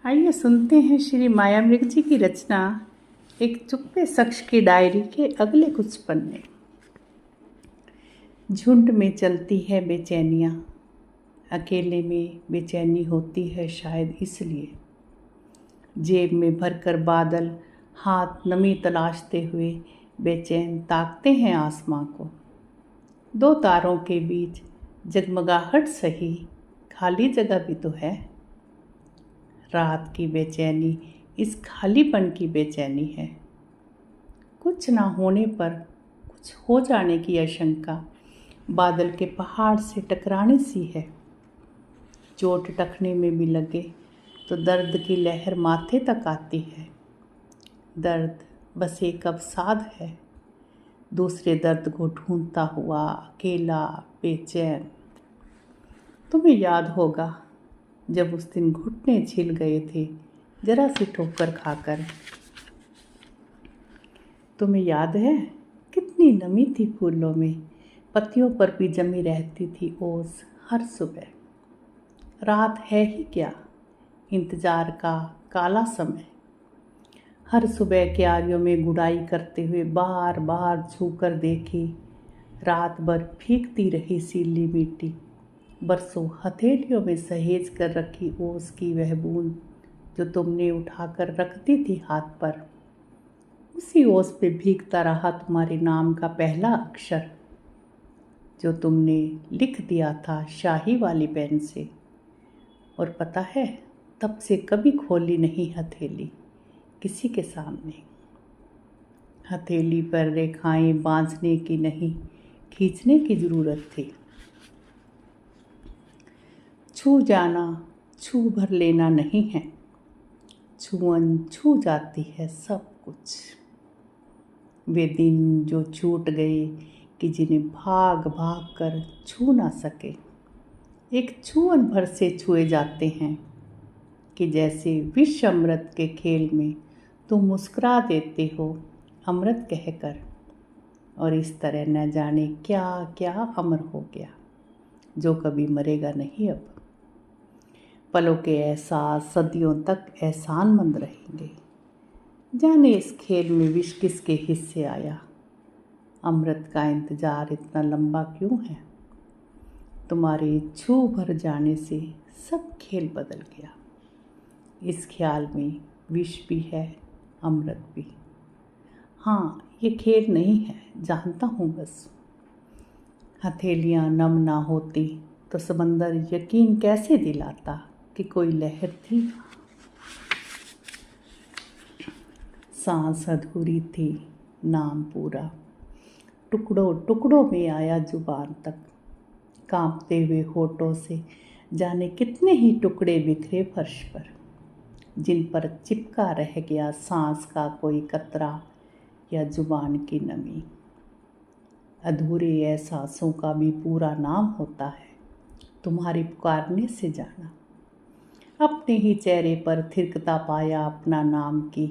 आइए सुनते हैं श्री मायामृग जी की रचना एक चुप्पे शख्स की डायरी के अगले कुछ पन्ने। झुंड में चलती है बेचैनियाँ, अकेले में बेचैनी होती है शायद इसलिए। जेब में भरकर बादल हाथ नमी तलाशते हुए बेचैन ताकते हैं आसमां को। दो तारों के बीच जगमगाहट सही, खाली जगह भी तो है। रात की बेचैनी इस खालीपन की बेचैनी है। कुछ ना होने पर कुछ हो जाने की आशंका बादल के पहाड़ से टकराने सी है। चोट टखने में भी लगे तो दर्द की लहर माथे तक आती है। दर्द बस एक अवसाद है, दूसरे दर्द को ढूंढता हुआ अकेला बेचैन। तुम्हें याद होगा जब उस दिन घुटने छिल गए थे जरा सी ठोकर खाकर। तुम्हें याद है कितनी नमी थी फूलों में, पत्तियों पर भी जमी रहती थी ओस हर सुबह। रात है ही क्या, इंतजार का काला समय। हर सुबह क्यारियों में गुड़ाई करते हुए बार बार छूकर देखी। रात भर भीगती रही सीली मिट्टी, बरसों हथेलियों में सहेज कर रखी ओस की वह बूंद जो तुमने उठाकर रख दी थी हाथ पर। उसी ओस पे भीगता रहा तुम्हारे नाम का पहला अक्षर जो तुमने लिख दिया था शाही वाली पेन से। और पता है, तब से कभी खोली नहीं हथेली किसी के सामने। हथेली पर रेखाएं बांधने की नहीं, खींचने की जरूरत थी। छू जाना छू भर लेना नहीं है, छुअन छू जाती है सब कुछ। वे दिन जो छूट गए कि जिन्हें भाग भाग कर छू ना सके, एक छुअन भर से छुए जाते हैं कि जैसे विष अमृत के खेल में तुम मुस्कुरा देते हो अमृत कहकर। और इस तरह न जाने क्या क्या अमर हो गया जो कभी मरेगा नहीं। अब पलों के एहसास सदियों तक एहसानमंद रहेंगे। जाने इस खेल में विष किसके हिस्से आया, अमृत का इंतजार इतना लंबा क्यों है। तुम्हारे छू भर जाने से सब खेल बदल गया। इस ख्याल में विष भी है, अमृत भी। हाँ, ये खेल नहीं है, जानता हूँ बस। हथेलियाँ नम ना होती तो समंदर यकीन कैसे दिलाता कि कोई लहर थी। सांस अधूरी थी, नाम पूरा टुकड़ों टुकड़ों में आया जुबान तक। कांपते हुए होठों से जाने कितने ही टुकड़े बिखरे फर्श पर, जिन पर चिपका रह गया सांस का कोई कतरा या जुबान की नमी। अधूरे एहसासों का भी पूरा नाम होता है तुम्हारी पुकारने से जाना। अपने ही चेहरे पर थिरकता पाया अपना नाम की,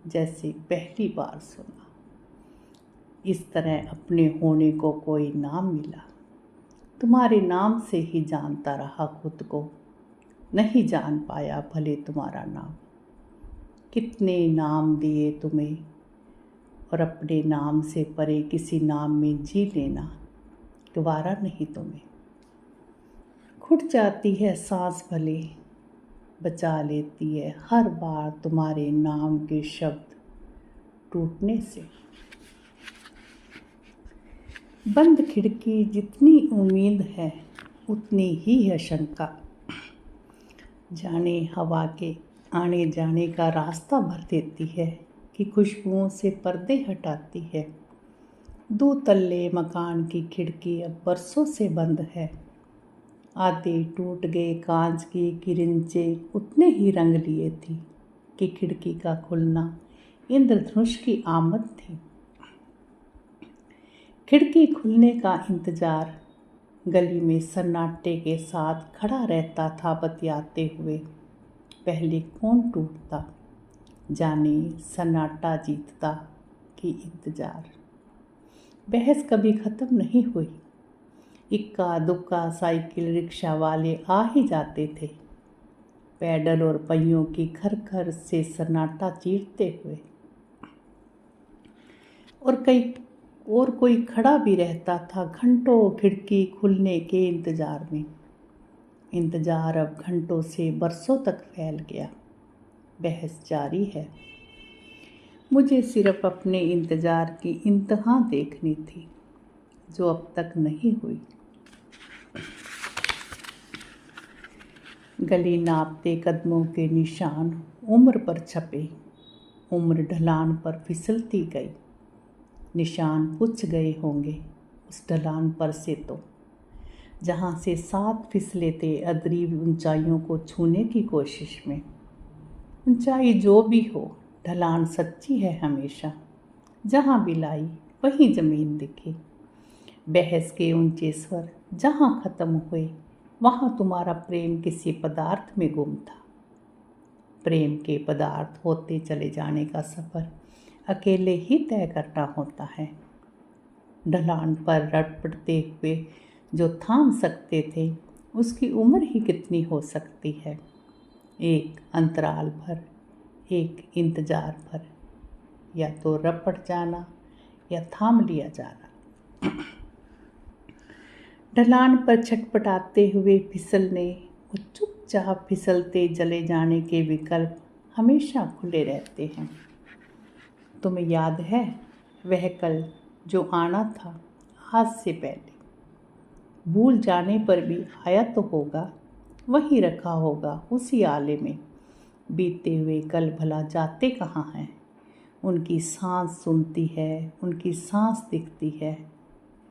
जैसे पहली बार सुना। इस तरह अपने होने को कोई नाम मिला, तुम्हारे नाम से ही जानता रहा खुद को, नहीं जान पाया भले तुम्हारा नाम। कितने नाम दिए तुम्हें, और अपने नाम से परे किसी नाम में जी लेना दोबारा नहीं तुम्हें। घुट जाती है सांस भले, बचा लेती है हर बार तुम्हारे नाम के शब्द टूटने से। बंद खिड़की जितनी उम्मीद है उतनी ही आशंका। जाने हवा के आने जाने का रास्ता भर देती है कि खुशबुओं से पर्दे हटाती है। 2 तल्ले मकान की खिड़की अब बरसों से बंद है। आधे टूट गए कांच की किरंचे उतने ही रंग लिए थी कि खिड़की का खुलना इंद्रधनुष की आमद थी। खिड़की खुलने का इंतजार गली में सन्नाटे के साथ खड़ा रहता था बतियाते हुए। पहले कौन टूटता, जाने सन्नाटा जीतता कि इंतजार। बहस कभी ख़त्म नहीं हुई। इक्का दुक्का साइकिल रिक्शा वाले आ ही जाते थे। पैडल और पहियों की खर खर से सन्नाटा चीरते हुए। और कोई खड़ा भी रहता था घंटों खिड़की खुलने के इंतजार में। इंतजार अब घंटों से बरसों तक फैल गया। बहस जारी है। मुझे सिर्फ अपने इंतजार की इंतहा देखनी थी, जो अब तक नहीं हुई। गली नापते कदमों के निशान उम्र पर छपे, उम्र ढलान पर फिसलती गई। निशान पुछ गए होंगे उस ढलान पर से, तो जहाँ से 7 फिसले थे अदरीब ऊंचाइयों को छूने की कोशिश में। ऊंचाई जो भी हो, ढलान सच्ची है हमेशा। जहाँ भी लाई वहीं ज़मीन दिखी। बहस के ऊंचे स्वर जहाँ ख़त्म हुए, वहाँ तुम्हारा प्रेम किसी पदार्थ में गुम था। प्रेम के पदार्थ होते चले जाने का सफ़र अकेले ही तय करना होता है। ढलान पर रटपटते हुए जो थाम सकते थे, उसकी उम्र ही कितनी हो सकती है। एक अंतराल भर, एक इंतजार भर, या तो रपट जाना या थाम लिया जाना। ढलान पर छटपटाते हुए फिसलने और चुपचाप फिसलते चले जाने के विकल्प हमेशा खुले रहते हैं। तुम्हें याद है वह कल जो आना था आज से पहले? भूल जाने पर भी आया तो होगा, वहीं रखा होगा उसी आले में। बीते हुए कल भला जाते कहाँ हैं? उनकी सांस सुनती है, उनकी सांस दिखती है।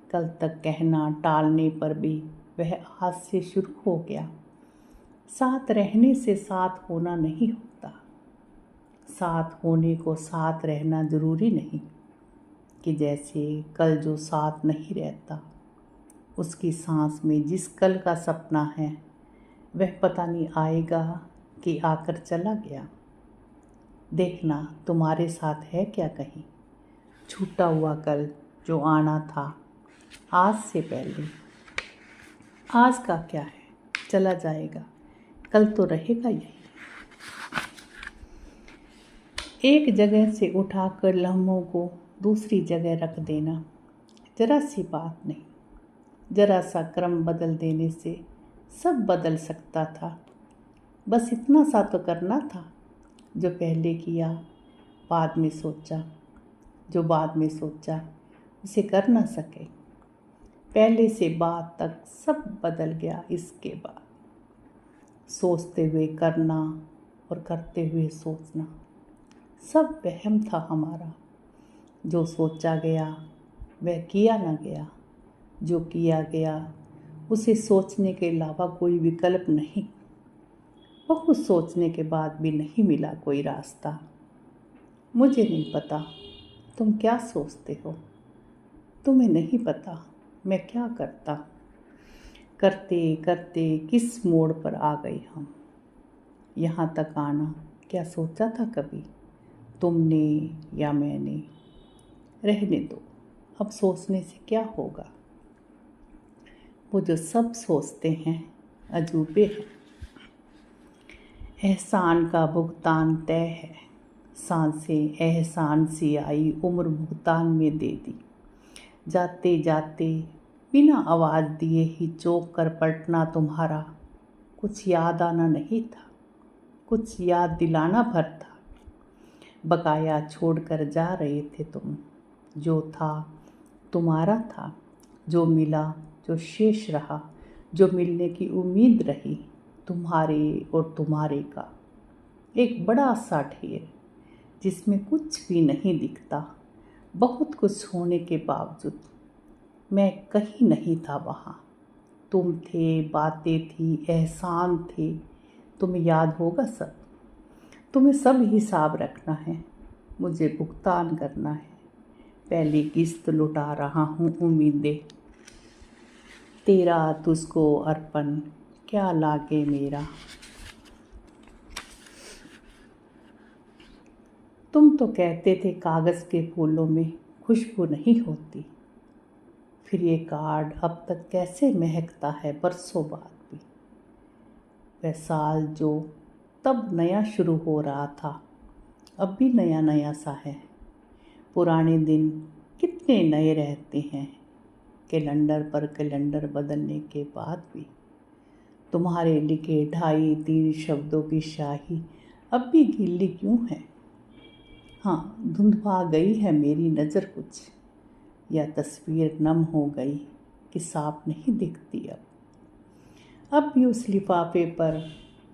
कल तक कहना टालने पर भी वह आज से शुरू हो गया। साथ रहने से साथ होना नहीं होता। साथ होने को साथ रहना ज़रूरी नहीं कि जैसे कल जो साथ नहीं रहता, उसकी सांस में जिस कल का सपना है, वह पता नहीं आएगा कि आकर चला गया। देखना तुम्हारे साथ है क्या कहीं छूटा हुआ कल जो आना था आज से पहले। आज का क्या है, चला जाएगा, कल तो रहेगा यही। एक जगह से उठाकर लम्हों को दूसरी जगह रख देना जरा सी बात नहीं। जरा सा क्रम बदल देने से सब बदल सकता था। बस इतना सा तो करना था जो पहले किया, बाद में सोचा। जो बाद में सोचा उसे कर ना सके। पहले से बाद तक सब बदल गया इसके बाद। सोचते हुए करना और करते हुए सोचना सब वहम था हमारा। जो सोचा गया वह किया ना गया। जो किया गया उसे सोचने के अलावा कोई विकल्प नहीं। बहुत सोचने के बाद भी नहीं मिला कोई रास्ता। मुझे नहीं पता तुम क्या सोचते हो। तुम्हें नहीं पता मैं क्या करता। करते करते किस मोड़ पर आ गए हम। यहाँ तक आना क्या सोचा था कभी तुमने या मैंने? रहने दो, अब सोचने से क्या होगा। वो जो सब सोचते हैं अजूबे हैं। एहसान का भुगतान तय है। सांसें एहसान सी आई उम्र भुगतान में दे दी। जाते जाते बिना आवाज़ दिए ही चौंक कर पलटना तुम्हारा कुछ याद आना नहीं था, कुछ याद दिलाना भर था। बकाया छोड़कर जा रहे थे तुम। जो था तुम्हारा था, जो मिला, जो शेष रहा, जो मिलने की उम्मीद रही, तुम्हारे और तुम्हारे का एक बड़ा सा ढेर जिसमें कुछ भी नहीं दिखता। बहुत कुछ होने के बावजूद मैं कहीं नहीं था वहाँ। तुम थे, बातें थी, एहसान थे। तुम्हें याद होगा सब। तुम्हें सब हिसाब रखना है, मुझे भुगतान करना है। पहली किस्त लुटा रहा हूँ उम्मीदें। तेरा तुझको अर्पण क्या लागे मेरा। तुम तो कहते थे कागज़ के फूलों में खुशबू नहीं होती। फिर ये कार्ड अब तक कैसे महकता है बरसों बाद भी। वह साल जो तब नया शुरू हो रहा था, अब भी नया नया सा है। पुराने दिन कितने नए रहते हैं, कैलेंडर पर कैलेंडर बदलने के बाद भी। तुम्हारे लिखे 2.5-3 शब्दों की शाही अब भी गीली क्यों है? हाँ, धुंधवा गई है मेरी नज़र कुछ, या तस्वीर नम हो गई कि साफ नहीं दिखती अब भी उस लिफाफे पर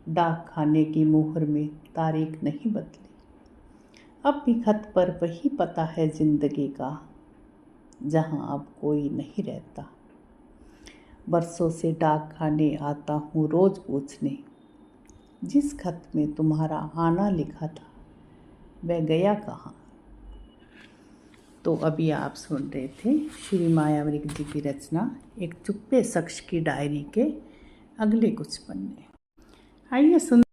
डाक खाने की मोहर में तारीख नहीं बदली। अब भी खत पर वही पता है ज़िंदगी का, जहाँ अब कोई नहीं रहता। बरसों से डाक खाने आता हूँ रोज़ पूछने, जिस खत में तुम्हारा आना लिखा था वह गया कहाँ। तो अभी आप सुन रहे थे श्री मायावरी जी की रचना एक चुप्पे शख्स की डायरी के अगले कुछ पन्ने। आइए सुन